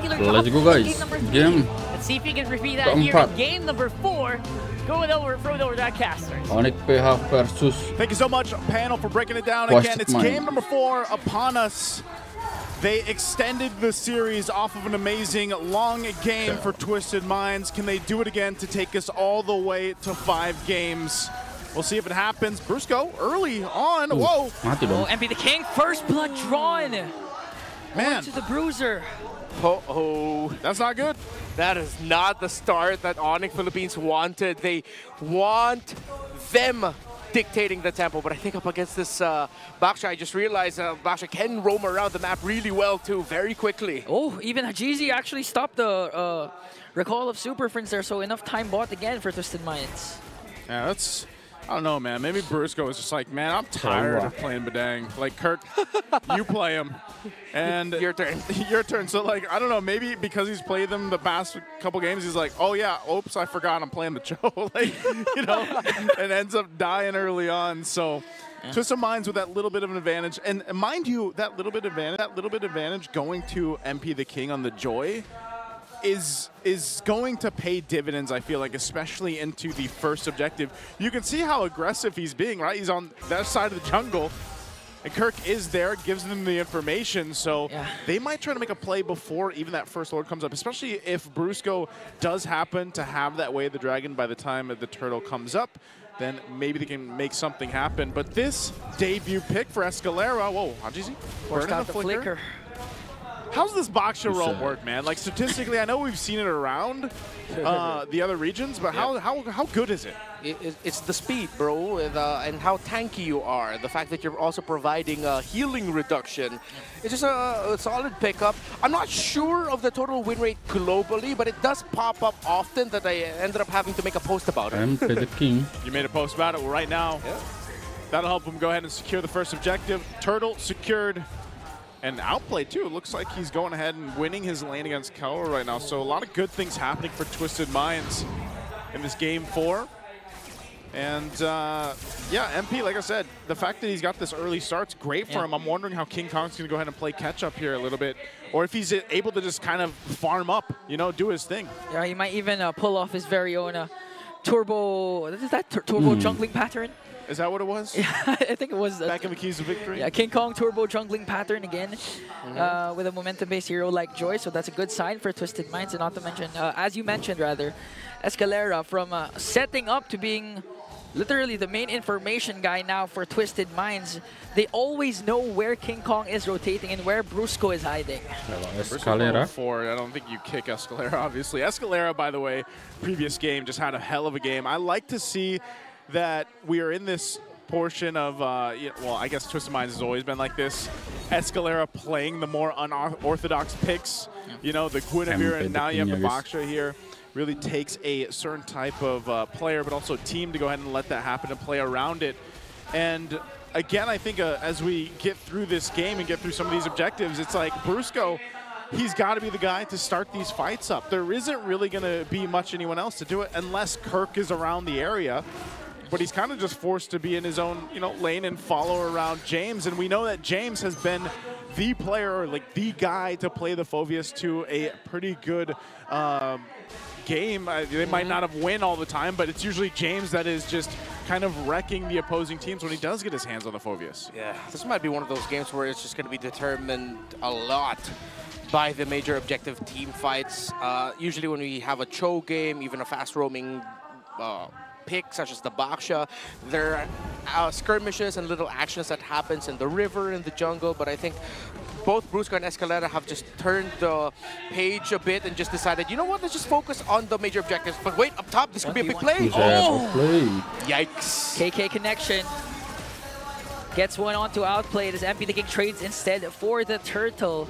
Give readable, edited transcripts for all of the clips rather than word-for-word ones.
spectacular Let's job go, in guys. game number 3. Game. Let's see if he can repeat that here in game number 4. Throwing over that caster. Onic PH versus Thank you so much, panel, for breaking it down Twisted again. It's Mind. game number 4 upon us. They extended the series off of an amazing long game for Twisted Minds. Can they do it again to take us all the way to 5 games? We'll see if it happens. Brusco early on. Whoa. mati dong. Oh, MP the King, first blood drawn. Man. To the bruiser. Oh, that's not good. That is not the start that Onic Philippines wanted. They want them dictating the tempo, but I think up against this Baksha, I just realized Baksha can roam around the map really well too, very quickly. Oh, even Hajizi actually stopped the recall of Super Friends there, so enough time bought again for Twisted Minds. Yeah, that's, I don't know, man. Maybe Brusco is just like, man, I'm tired of playing Badang. Like, Kirk, you play him. And your turn. Your turn. So, like, I don't know, maybe because he's played them the past couple games, he's like, oh, yeah, oops, I forgot I'm playing the Cho. Like, you know, and ends up dying early on. So, Twisted Minds with that little bit of an advantage. And mind you, that little bit of advantage going to MP the King on the Joy is going to pay dividends, I feel like, especially into the first objective. You can see how aggressive he's being, right? He's on that side of the jungle, and Kirk is there, gives them the information, so they might try to make a play before even that first Lord comes up, especially if Brusco does happen to have that Way of the Dragon by the time the turtle comes up. Then maybe they can make something happen. But this debut pick for Escalera, whoa, Hajizi, forced out the flicker. How's this Baksha roam work, man? Like, statistically, I know we've seen it around the other regions, but how good is it? It's the speed, bro, and how tanky you are. The fact that you're also providing healing reduction. It's just a solid pickup. I'm not sure of the total win rate globally, but it does pop up often that I ended up having to make a post about it. MP the King. You made a post about it. Well, right now, that'll help him go ahead and secure the first objective. Turtle secured. And outplayed too. It looks like he's going ahead and winning his lane against Kelra right now. So a lot of good things happening for Twisted Minds in this game 4. And yeah, MP, like I said, the fact that he's got this early start's great for him. I'm wondering how King Kong's going to go ahead and play catch up here a little bit, or if he's able to just kind of farm up, you know, do his thing. Yeah, he might even pull off his very own turbo. Is that turbo jungling pattern? Is that what it was? Yeah, I think it was. Back in the Keys of Victory? Yeah, King Kong turbo jungling pattern again with a momentum-based hero like Joy, so that's a good sign for Twisted Minds. And not to mention, as you mentioned rather, Escalera from setting up to being literally the main information guy now for Twisted Minds. They always know where King Kong is rotating and where Brusco is hiding. Escalera. I don't think you kick Escalera, obviously. Escalera, by the way, previous game just had a hell of a game. I like to see that we are in this portion of, well, I guess Twisted Minds has always been like this. Escalera playing the more unorthodox picks, you know, the Guinevere, and now you have the Baksha here. Really takes a certain type of player, but also team to go ahead and let that happen and play around it. And again, I think as we get through this game and get through some of these objectives, it's like Brusco, he's got to be the guy to start these fights up. There isn't really going to be much anyone else to do it unless Kirk is around the area. But he's kind of just forced to be in his own, you know, lane and follow around James. And we know that James has been the player, or like the guy to play the Phoveus to a pretty good game. They might not have win all the time, but it's usually James that is just kind of wrecking the opposing teams when he does get his hands on the Phoveus. Yeah, this might be one of those games where it's just going to be determined a lot by the major objective team fights. Usually when we have a Cho game, even a fast roaming pick such as the Baksha, there are skirmishes and little actions that happens in the river, in the jungle, but I think both Brusco and Escalera have just turned the page a bit and just decided, you know what, let's just focus on the major objectives. But wait, up top, this could be a big play. Oh! Yikes. KK connection. Gets one on to outplay as MP the King trades instead for the turtle.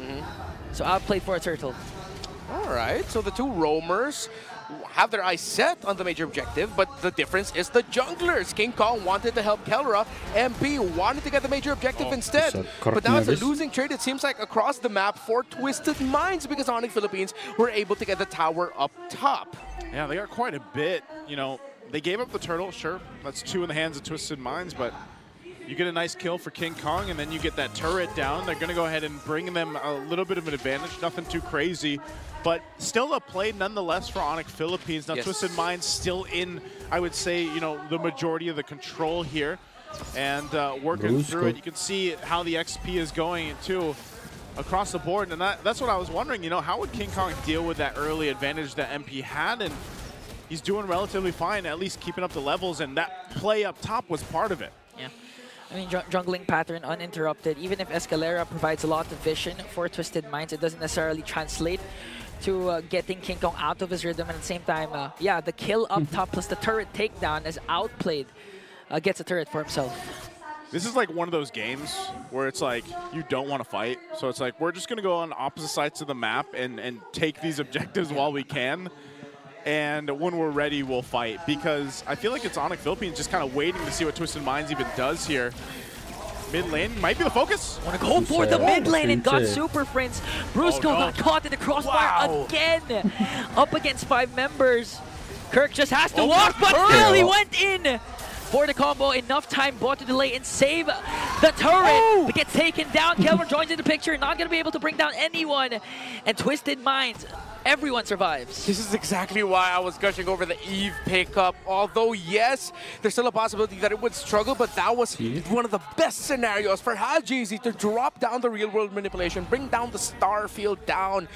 So outplayed for a turtle. All right, so the two roamers have their eyes set on the major objective, but the difference is the junglers. King Kong wanted to help Kelra. MP wanted to get the major objective instead. But now it's a losing trade, it seems like, across the map for Twisted Minds, because Onic Philippines were able to get the tower up top. Yeah, they got quite a bit. You know, they gave up the turtle, sure. That's 2 in the hands of Twisted Minds, but You get a nice kill for King Kong, and then you get that turret down. They're going to go ahead and bring them a little bit of an advantage. Nothing too crazy, but still a play nonetheless for Onic Philippines. Now, Twisted Minds still in, I would say, you know, the majority of the control here, and working through it. You can see how the XP is going too across the board, and that's what I was wondering. You know, how would King Kong deal with that early advantage that MP had? And he's doing relatively fine, at least keeping up the levels, and that play up top was part of it. Yeah. I mean, jungling pattern uninterrupted. Even if Escalera provides a lot of vision for Twisted Minds, it doesn't necessarily translate to getting King Kong out of his rhythm. And at the same time, yeah, the kill up top plus the turret takedown is outplayed. Gets a turret for himself. This is like one of those games where it's like you don't want to fight. So it's like we're just going to go on opposite sides of the map and take these objectives while we can. And when we're ready, we'll fight. Because I feel like it's Onic Philippines just kind of waiting to see what Twisted Minds even does here. Mid lane might be the focus. Want to go for the mid lane and got Super Prince. Brusco got caught in the crossfire again. Up against 5 members. Kirk just has to walk, but still he went in for the combo. Enough time bought to delay and save the turret. But gets taken down. Kelvin joins in the picture. Not going to be able to bring down anyone. And Twisted Minds, everyone survives. This is exactly why I was gushing over the Eve pickup. Although, yes, there's still a possibility that it would struggle, but that was one of the best scenarios for Hajizi to drop down the real-world manipulation, bring down the Starfield down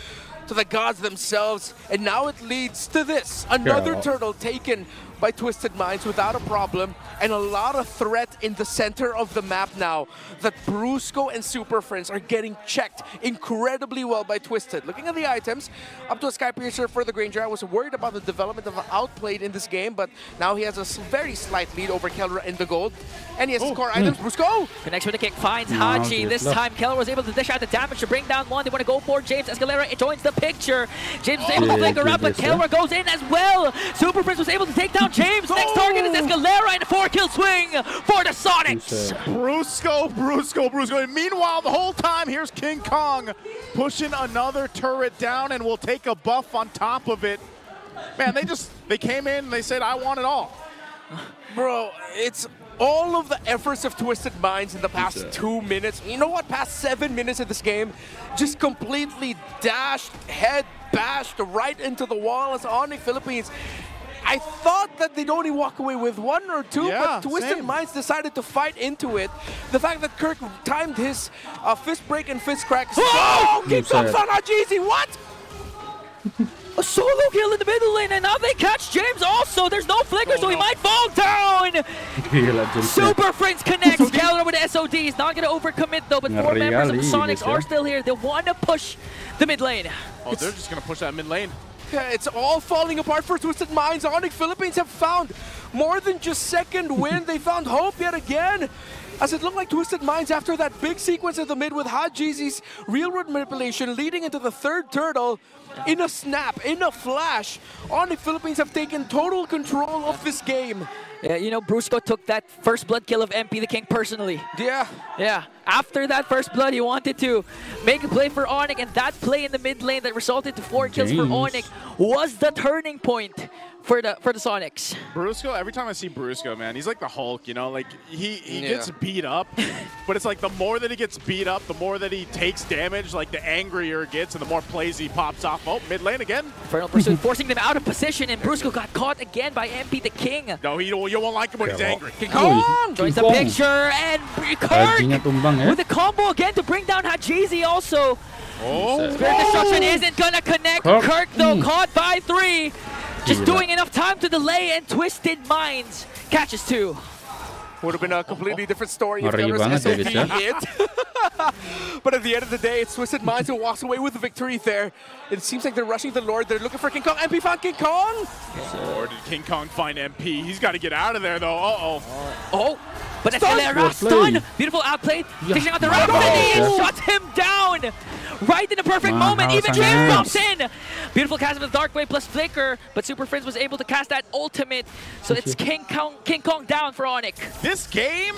to the gods themselves, and now it leads to this. Another turtle taken by Twisted Minds without a problem, and a lot of threat in the center of the map now that Brusco and Super Friends are getting checked incredibly well by Twisted. Looking at the items, up to a Sky Piercer for the Granger. I was worried about the development of Outplayed in this game, but now he has a very slight lead over Kelra in the gold. And he has his core items. Brusco connects with a kick, finds Haji. This time Kelra was able to dish out the damage to bring down one. They want to go for James. Escalera joins the picture. James was able to flicker up, but Kelra goes in as well. Super Prince was able to take down James. Next target is Escalera and a 4-kill swing for the Sonics. Brusco. And meanwhile, the whole time, here's King Kong pushing another turret down, and we'll take a buff on top of it. Man, they came in and they said, I want it all. Bro, it's all of the efforts of Twisted Minds in the past 2 minutes. You know what? Past 7 minutes of this game, just completely dashed, head bashed right into the wall as Onic Philippines. I thought that they'd only walk away with 1 or 2, but Twisted Minds decided to fight into it. The fact that Kirk timed his fist break and fist crack. Oh! King Kong found Hajizi, what? A solo kill in the middle lane, and now they catch James also. There's no flicker, so he might fall down. Super Friends connects. Kelra with the SOD. He's not going to overcommit, though, but 4 members of the Sonics are still here. They want to push the mid lane. Oh, they're just going to push that mid lane. Yeah, it's all falling apart for Twisted Minds. Onic Philippines have found more than just second win. They found hope yet again. As it looked like Twisted Minds after that big sequence in the mid with Hajizi's real-world manipulation leading into the 3rd turtle. In a snap, in a flash, Onic Philippines have taken total control of this game. Yeah, you know, Brusco took that first blood kill of MP the King personally. Yeah. After that first blood, he wanted to make a play for Onic, and that play in the mid lane that resulted to 4 kills for Onic was the turning point for the Sonics. Brusco, every time I see Brusco, man, he's like the Hulk, you know? Like, he gets beat up, but it's like the more that he gets beat up, the more that he takes damage, like the angrier it gets and the more plays he pops off. Oh, mid lane again. Infernal Pursuit forcing them out of position, and Brusco got caught again by MP the King. No, you won't like him when he's angry. King Kong joins the picture, and Kirk with a combo again to bring down Hajizi also. Spirit Destruction isn't gonna connect. Kirk, though, caught by 3. Just doing enough time to delay, and Twisted Minds catches 2. Would have been a completely different story if there was SOP hit. But at the end of the day, it's Twisted Minds who walks away with the victory there. It seems like they're rushing the Lord. They're looking for King Kong. MP found King Kong. Or did King Kong find MP? He's got to get out of there, though. But Escalera stun. Beautiful outplay. Dishing out the Rhapsody and shuts him down. Right in the perfect moment. Even James drops in. Beautiful cast of the Dark Wave plus Flicker. But Super Friends was able to cast that ultimate. So it's King Kong down for Onic. This game,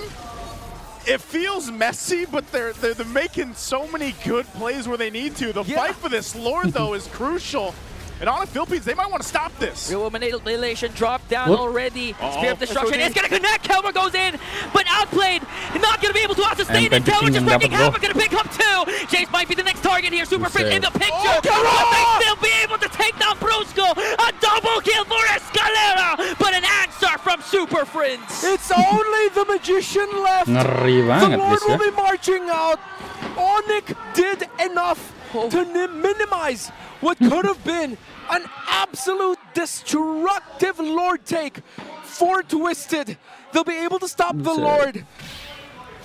it feels messy, but they're making so many good plays where they need to. The fight for this Lord, though, is crucial. And Onic Philippines, they might want to stop this. Real Manipulation dropped down Whoop. already. Uh-oh. Spear of Destruction is going to connect. Kelmer goes in, but outplayed. Not going to be able to sustain it. And Kelmer just King wrecking dapat havoc. Going to pick up 2. James might be the next target here. Super Fritz in the picture. Oh, Will they still be able to take down Brusco? A double kill for Escalera, but an answer from Super Fritz. It's only the Magician left. Ngeri The banget Lord guys ya. will be marching out. Onic did enough to minimize what could have been an absolute destructive Lord take for Twisted. They'll be able to stop the Lord.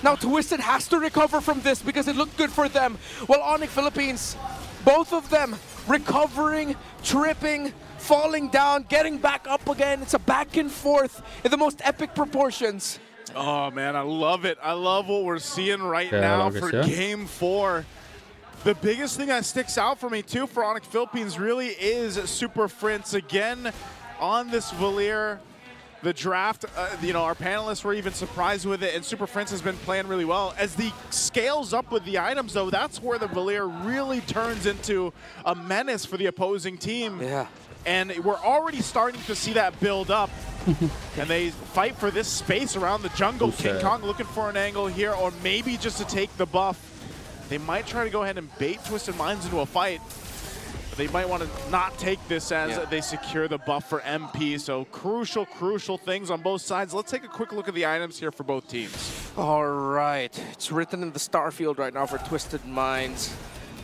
Now Twisted has to recover from this because it looked good for them. While Onic Philippines, both of them recovering, tripping, falling down, getting back up again. It's a back and forth in the most epic proportions. Oh man, I love it. I love what we're seeing right Yeah, now like I for said. Game 4. The biggest thing that sticks out for me too for Onic Philippines really is Super Fritz again on this Valier. The draft, you know, our panelists were even surprised with it, and Super Fritz has been playing really well. As the scales up with the items, though, that's where the Valier really turns into a menace for the opposing team. Yeah. And we're already starting to see that build up. And they fight for this space around the jungle. King Kong looking for an angle here, or maybe just to take the buff. They might try to go ahead and bait Twisted Minds into a fight. But they might want to not take this as they secure the buff for MP. So crucial, crucial things on both sides. Let's take a quick look at the items here for both teams. All right, it's written in the star field right now for Twisted Minds.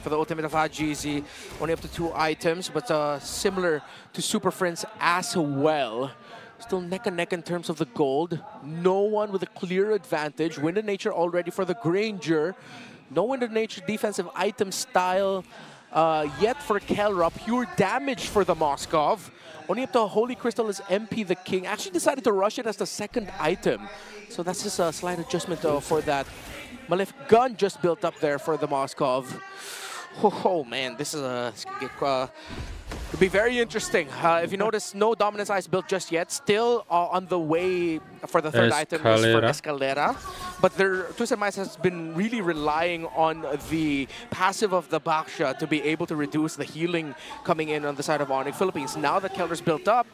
For the Ultimate of Hajizi, only up to 2 items, but similar to Super Friends as well. Still neck and neck in terms of the gold. No one with a clear advantage. Wind of Nature already for the Granger. No Wind of Nature defensive item style yet for Kelra. Pure damage for the Moskov. Only up to Holy Crystal is MP the King. Actually decided to rush it as the second item. So that's just a slight adjustment for that. Malefic Gun just built up there for the Moskov. Oh man, this is it'll be very interesting. If you notice, no Dominance Ice built just yet. Still on the way for the third item is for Escalera. But their Twisted Minds has been really relying on the passive of the Baksha to be able to reduce the healing coming in on the side of Onic Philippines. Now that Keller's built up,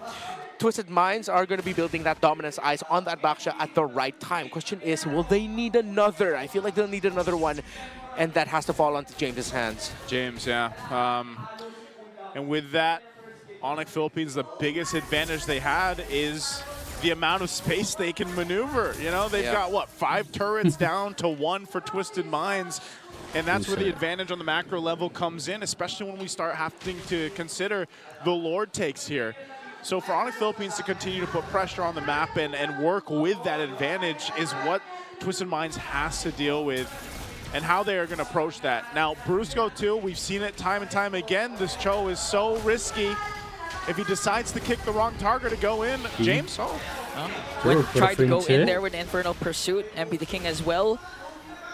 Twisted Minds are going to be building that Dominance Ice on that Baksha at the right time. Question is, will they need another? I feel like they'll need another one. And that has to fall onto James's hands. James, yeah. And with that, Onic Philippines, the biggest advantage they had is the amount of space they can maneuver. You know, they've got, what, 5 turrets down to 1 for Twisted Minds. And that's where the advantage on the macro level comes in, especially when we start having to consider the Lord takes here. So for Onic Philippines to continue to put pressure on the map and work with that advantage is what Twisted Minds has to deal with, and how they are going to approach that. Now, Brusco too, we've seen it time and time again. This Cho is so risky. If he decides to kick the wrong target to go in, James, Would try to go in there with Infernal Pursuit, MP the King as well.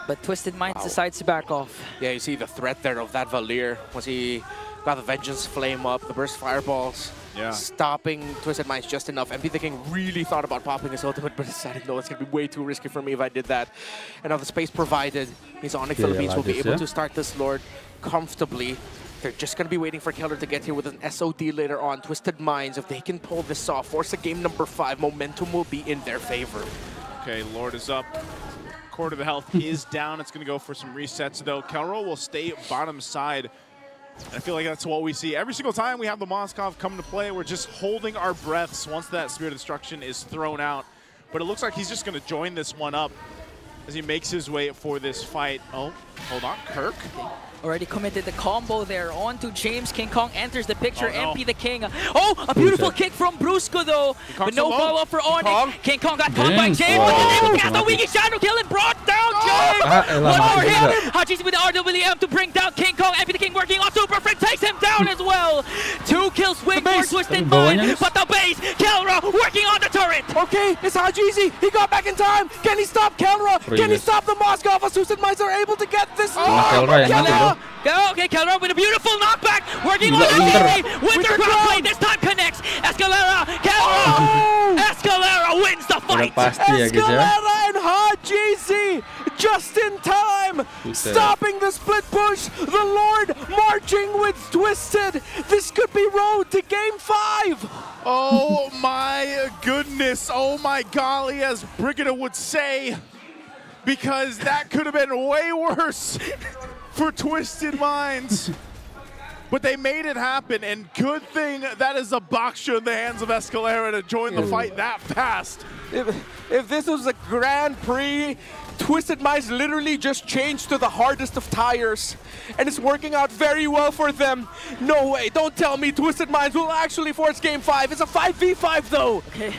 But Twisted Minds decides to back off. Yeah, you see the threat there of that Valier. Once he got the Vengeance Flame up, the Burst Fireballs. Stopping Twisted Minds just enough. MP the King really thought about popping his ultimate, but decided, no, it's going to be way too risky for me if I did that. And now the space provided means Onic Philippines will be able to start this Lord comfortably. They're just going to be waiting for Keller to get here with an SOD later on. Twisted Minds, if they can pull this off, force a game number 5, momentum will be in their favor. Okay, Lord is up. Quarter of the health is down. It's going to go for some resets, though. Kelro will stay bottom side. And I feel like that's what we see every single time we have the Moskov come to play. We're just holding our breaths once that Spirit of Destruction is thrown out. But it looks like he's just going to join this one up as he makes his way for this fight. Oh, hold on, Kirk. Already committed the combo there onto James. King Kong enters the picture. MP the King. Oh, a beautiful kick from Brusco though. But no follow-up for Onic. King Kong got caught by James. But he's able to cast a Wiki Shadow Kill and brought down James. One more hit. Hajizi with the RWM to bring down King Kong. MP the King working on Super Friend takes him down as well. 2 kills swing for Twisted Mind. But the base, Kelra working on the turret. Okay, it's Hajizi. He got back in time. Can he stop Kelra? Can he stop the Moskov? Twisted Minds are able to get this. Okay, Kelra with a beautiful knockback. Working on the Winter Crown Blade. This time connects. Escalera. Kelra. Escalera wins the fight. Escalera and Hajizi just in time stopping the split push. The Lord marching with Twisted. This could be road to Game 5. Oh my goodness. Oh my golly, as Brigida would say. Because that could have been way worse for Twisted Minds. But they made it happen, and good thing that is a box shot in the hands of Escalera to join the fight that fast. If this was a Grand Prix, Twisted Minds literally just changed to the hardest of tires, and it's working out very well for them. No way, don't tell me Twisted Minds will actually force Game 5. It's a 5v5 though. Okay,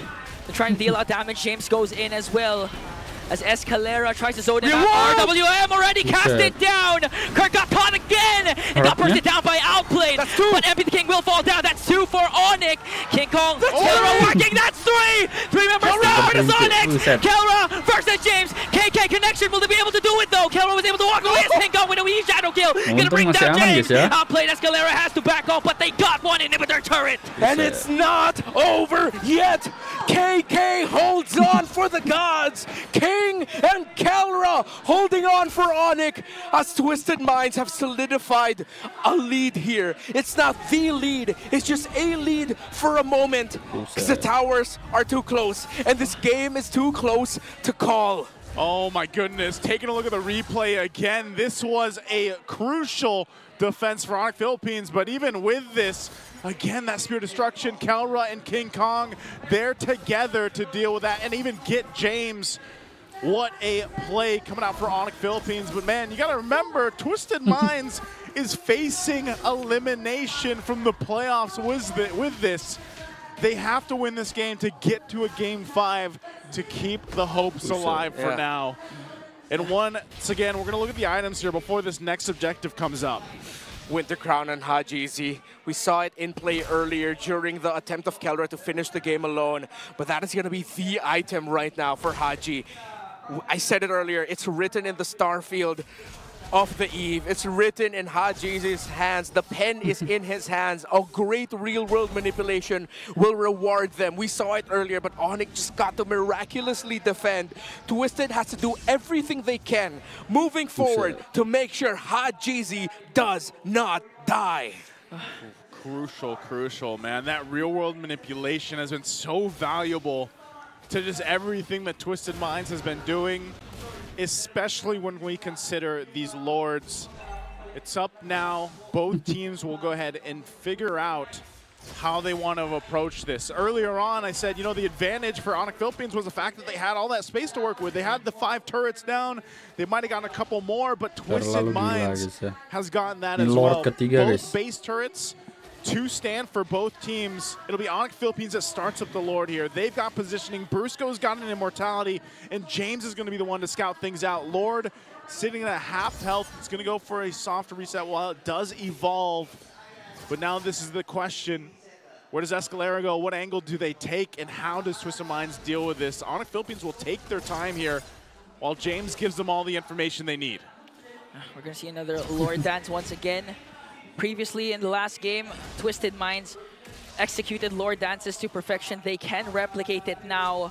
they're trying to deal out damage. James goes in as well. As Escalera tries to zone it out. RWM already cast it down. Kirk got caught again and got bursted down by Outplayed. That's 2. But MP the King will fall down. That's 2 for Onic. King Kong, Kelra working. That's 3. 3 members down for the Sonics. Kelra versus James. KK connection. Will they be able to do it though? Kelra was able to walk away as King Kong with a wee shadow kill. Gonna bring down James. Outplayed. Escalera has to back off, but they got one inhibitor turret. And it's not over yet. KK holds on for the gods. King and Kelra holding on for Onic as Twisted Minds have solidified a lead here. It's not the lead, it's just a lead for a moment because the towers are too close and this game is too close to call. Oh my goodness, taking a look at the replay again, this was a crucial defense for Onic Philippines, but even with this, again, that Spear Destruction, Kelra and King Kong, they're together to deal with that and even get James. What a play coming out for Onic Philippines. But man, you gotta remember, Twisted Minds is facing elimination from the playoffs with this. They have to win this game to get to a Game 5 to keep the hopes alive for now. And once again, we're gonna look at the items here before this next objective comes up. Winter Crown and Hajizi. We saw it in play earlier during the attempt of Kelra to finish the game alone, but that is going to be the item right now for Haji. I said it earlier, it's written in the star field of the Eve. It's written in Hajizi's hands. The pen is in his hands. A great real-world manipulation will reward them. We saw it earlier, but Onic just got to miraculously defend. Twisted has to do everything they can moving forward to make sure Hajizi does not die. Crucial, man. That real-world manipulation has been so valuable to just everything that Twisted Minds has been doing, especially when we consider these Lords. It's up now. Both teams will go ahead and figure out how they want to approach this. Earlier on, I said, you know, the advantage for Onic Philippines was the fact that they had all that space to work with. They had the 5 turrets down. They might have gotten a couple more, but Twisted Minds has gotten that as well. Both base turrets to stand for both teams. It'll be Onic Philippines that starts up the Lord here. They've got positioning. Brusco's got an immortality, and James is going to be the one to scout things out. Lord sitting at half health. It's going to go for a soft reset while it does evolve. But now this is the question. Where does Escalera go? What angle do they take? And how does Twisted Minds deal with this? Onic Philippines will take their time here while James gives them all the information they need. We're going to see another Lord dance once again. Previously in the last game, Twisted Minds executed Lord dances to perfection. They can replicate it now.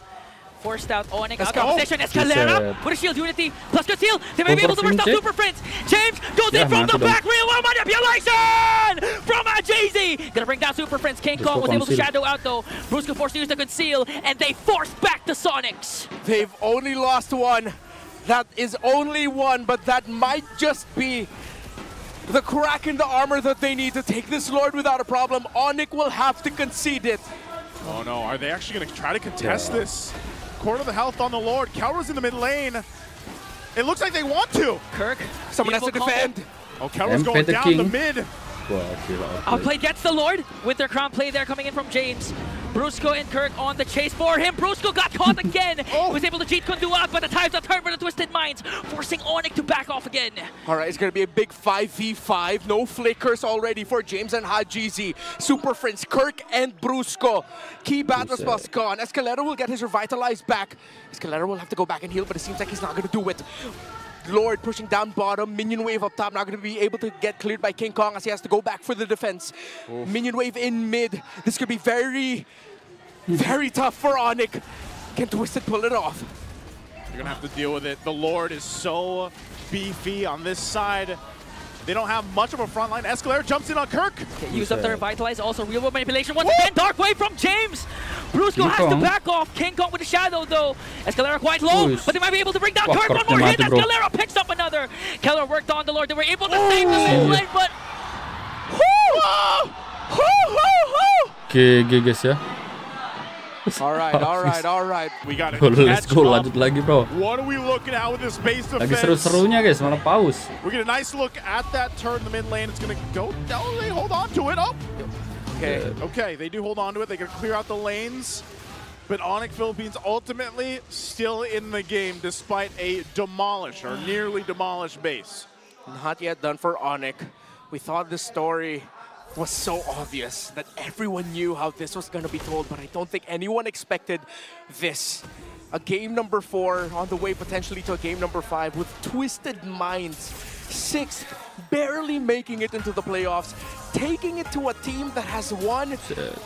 Forced out Onic out of position. Escalera with a shield unity plus good seal. They may be able to burst out Super Prince. James goes in from the back. Real well manipulation from Ajazy. Gonna bring down Super Prince. King Kong was able to shadow out though. Brusco forced to use the conceal, and they forced back the Sonics. They've only lost one. That is only one, but that might just be the crack in the armor that they need to take this Lord without a problem. Onic will have to concede it. Oh no, are they actually going to try to contest this? Quarter the health on the Lord. Kelra's in the mid lane. It looks like they want to. Kirk, someone has to defend. Oh, Kelra's going down the mid. Outplay gets the Lord with their crown play there coming in from James. Brusco and Kirk on the chase for him. Brusco got caught again. Was able to cheat Kundu out, but the time's not turned for the Twisted Minds, forcing Onic to back off again. All right, it's going to be a big 5v5. No flickers already for James and Hajizi. Super Friends, Kirk and Brusco. Key battle spots gone. Escalera will get his revitalized back. Escalera will have to go back and heal, but it seems like he's not going to do it. Lord pushing down bottom, minion wave up top, not going to be able to get cleared by King Kong as he has to go back for the defense. Minion wave in mid. This could be very, very tough for Onic. Can Twisted pull it off? You're going to have to deal with it. The Lord is so beefy on this side. They don't have much of a front line. Escalera jumps in on Kirk. Okay, use up the Revitalize, also real world manipulation. Once again, Dark Wave from James. Brusco has to back off. King Kong with the Shadow, though. Escalera quite low, but they might be able to bring down Kirk. One more hit. Escalera picks up another. Keller worked on the Lord. They were able to save the mid lane, but... GG guys ya. All right. We got it. Let's go, lanjut lagi bro. What are we looking at with this base defense? Lagi seru-serunya guys, mana paus. We get a nice look at that turn in the mid lane. It's going to go down. They hold on to it. Oh. Okay, they do hold on to it. They can clear out the lanes. But Onic Philippines ultimately still in the game despite a demolished or nearly demolished base. Not yet done for Onic. We thought this story was so obvious that everyone knew how this was going to be told, but I don't think anyone expected this. A game number 4 on the way potentially to a game number 5 with Twisted Minds. 6th, barely making it into the playoffs, taking it to a team that has won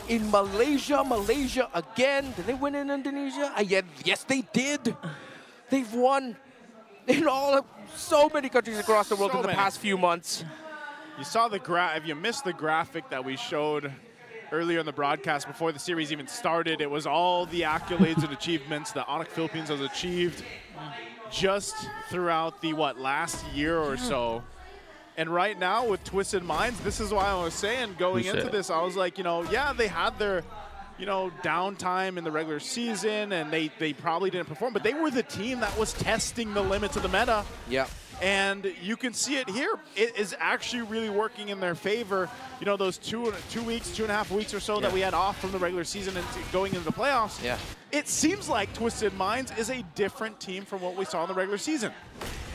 in Malaysia. Malaysia again. Did they win in Indonesia? Yes, they did. They've won in so many countries across the world in the past few months. You saw the if you missed the graphic that we showed earlier in the broadcast before the series even started, it was all the accolades and achievements that Onic Philippines has achieved just throughout the last year or so. And right now with Twisted Minds, this is why I was saying going into this, I was like, yeah, they had their downtime in the regular season and they probably didn't perform, but they were the team that was testing the limits of the meta. Yeah. And you can see it here. It is actually really working in their favor. Those 2 weeks, 2.5 weeks or so that we had off from the regular season and going into the playoffs. Yeah. It seems like Twisted Minds is a different team from what we saw in the regular season.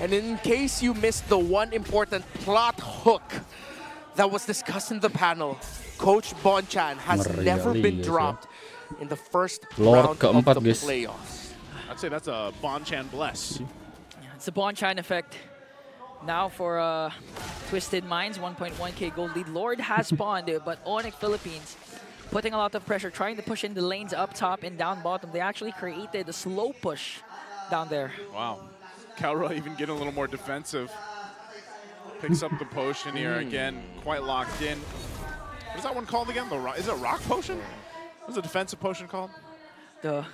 And in case you missed the one important plot hook that was discussed in the panel, Coach Bonchan has never been dropped in the first round of the playoffs. I'd say that's a Bonchan bless. It's the Bonchan effect. Now for Twisted Minds, 1.1k gold lead. Lord has spawned, but Onic Philippines putting a lot of pressure, trying to push in the lanes up top and down bottom. They actually created a slow push down there. Wow. Calra even getting a little more defensive. Picks up the potion here again, quite locked in. What is that one called again? Is it Rock Potion? What's the defensive potion called? I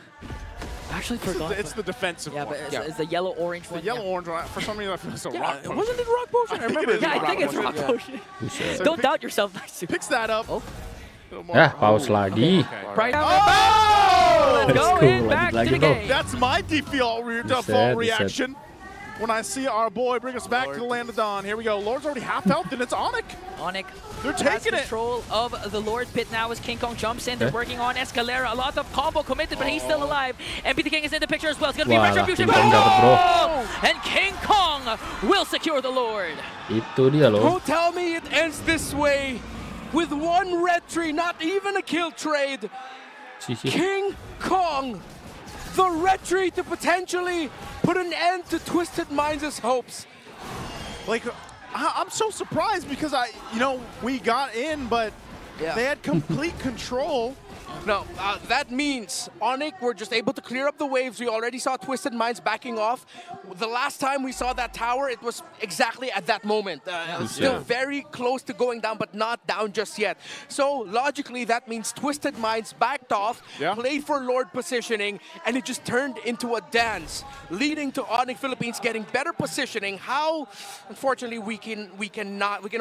actually forgot. It's the defensive one. But it's the yellow-orange one. The yellow-orange one. For some reason, I feel it's a Rock Potion. Wasn't it Rock Potion? I remember it. I think it's Rock Potion. So Don't doubt yourself, nice. Picks that up. Paus lagi. Right down the Let's go in back to the game. That's my default reaction when I see our boy bring us back to the land of dawn. Here we go. Lord's already half health, and it's Onic. Onic. They're taking control of the Lord pit now as King Kong jumps in. They're working on Escalera. A lot of combo committed, but he's still alive. MPL King is in the picture as well. It's going to be Retribution. And King Kong will secure the Lord. Itu dia loh. Don't tell me it ends this way with one red tree, not even a kill trade. King Kong, the red tree to potentially put an end to Twisted Minds' hopes. Like, I'm so surprised because we got in, but they had complete control. No, that means Onic were just able to clear up the waves. We already saw Twisted Minds backing off. The last time we saw that tower, it was exactly at that moment. Still very close to going down, but not down just yet. So logically, that means Twisted Minds backed off, played for Lord positioning, and it just turned into a dance, leading to Onic Philippines getting better positioning. How? Unfortunately, we can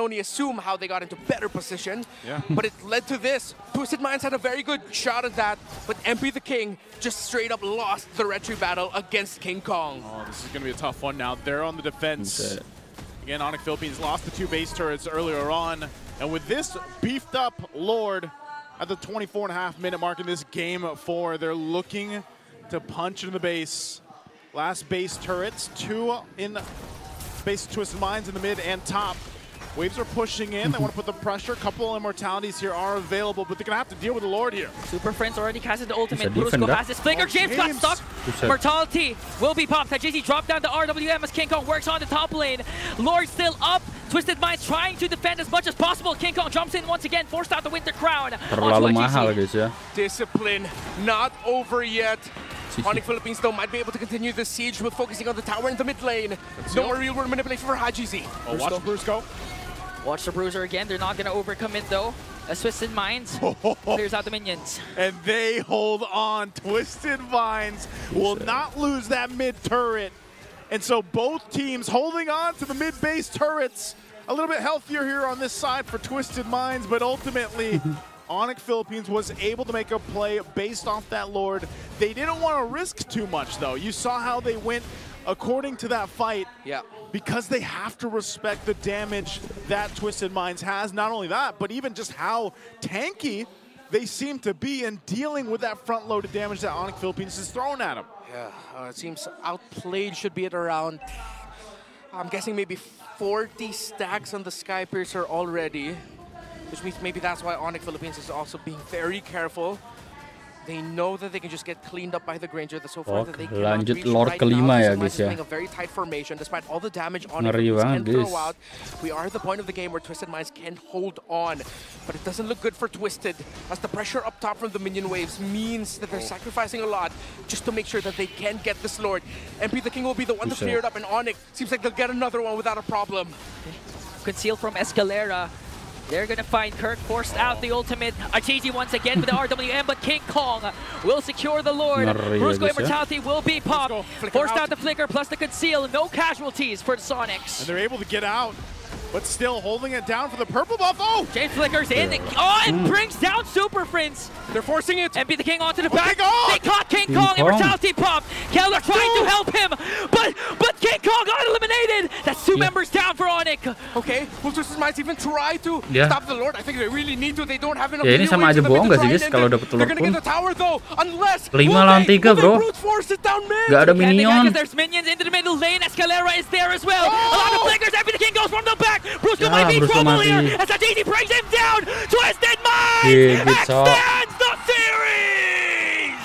only assume how they got into better position. But it led to this. Twisted Minds had a very good shot at that, but MP the King just straight up lost the red tree battle against King Kong. Oh, this is going to be a tough one now. They're on the defense. Again, Onic Philippines lost the 2 base turrets earlier on, and with this beefed up Lord at the 24.5-minute mark in this game 4, they're looking to punch into the base. Last base turrets, 2 in base Twisted Minds in the mid and top. Waves are pushing in. They want to put the pressure. A couple of immortalities here are available, but they're going to have to deal with the Lord here. Super Friends already casted the ultimate. Brusco has his flicker. James got stuck. Mortality will be popped. JC dropped down to RWM as King Kong works on the top lane. Lord still up. Twisted Minds trying to defend as much as possible. King Kong jumps in once again, forced out the Winter Crown. Terlalu mahal guys ya. Discipline not over yet. sih. Onic Philippines, though, might be able to continue the siege with focusing on the tower in the mid lane. No more real world manipulation for Haji Z. Oh, watch Bruce go. Watch the Bruiser again. They're not going to overcommit, though. As Twisted Minds clears out the minions. And they hold on. Twisted Minds will not lose that mid turret. And so both teams holding on to the mid base turrets. A little bit healthier here on this side for Twisted Minds, but ultimately Onic Philippines was able to make a play based off that Lord. They didn't want to risk too much, though. You saw how they went according to that fight. Yeah. Because they have to respect the damage that Twisted Minds has. Not only that, but even just how tanky they seem to be in dealing with that front-loaded damage that Onic Philippines is throwing at them. Yeah, it seems outplayed should be at around, I'm guessing maybe 40 stacks on the Sky Piercer already, which means maybe that's why Onic Philippines is also being very careful. They know that they can just get cleaned up by the Granger. So far that they cannot lanjut reach Lord right kelima now. ya Twisted Minds guys is ya. playing a very tight formation despite all the damage Onic Ngeri Philippines banget can throw guys. out. We are at the point of the game where Twisted Minds can hold on, but it doesn't look good for Twisted as the pressure up top from the minion waves means that they're sacrificing a lot just to make sure that they can get this Lord. MP the King will be the one to clear it up, and Onic seems like they'll get another one without a problem. Concealed from Escalera. They're going to find Kirk, forced out the ultimate. Arteezy once again with the RWM, but King Kong will secure the Lord. Brusco Immortality will be popped. Forced out the Flicker plus the Conceal. No casualties for the Sonics. And they're able to get out, but still holding it down for the purple buff. Oh! James Flickers in. Oh, and brings down Super Prince. They're forcing it. MP the King onto the back. Kong! They caught King Kong. Immortality pop. Keller trying to help him, but King Kong got eliminated. That's two members down for Onic. Okay, will Twisted Minds even try to stop the Lord? I think they really need to. They don't have enough. Ya ini sama aja bohong gak sih guys kalau dapet telur They're gonna pun. get the tower though, unless 5 lawan 3 bro. Gak ada minion. There's minions into the middle lane. Escalera is there as well. A lot of flickers. MP the King goes from the back. Brusco might be in trouble here as Arteezy brings him down. Twisted Minds extends the series.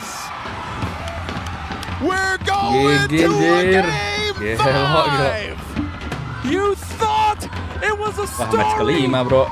We're going to a game 5. You thought it was a Wah, match kelima bro.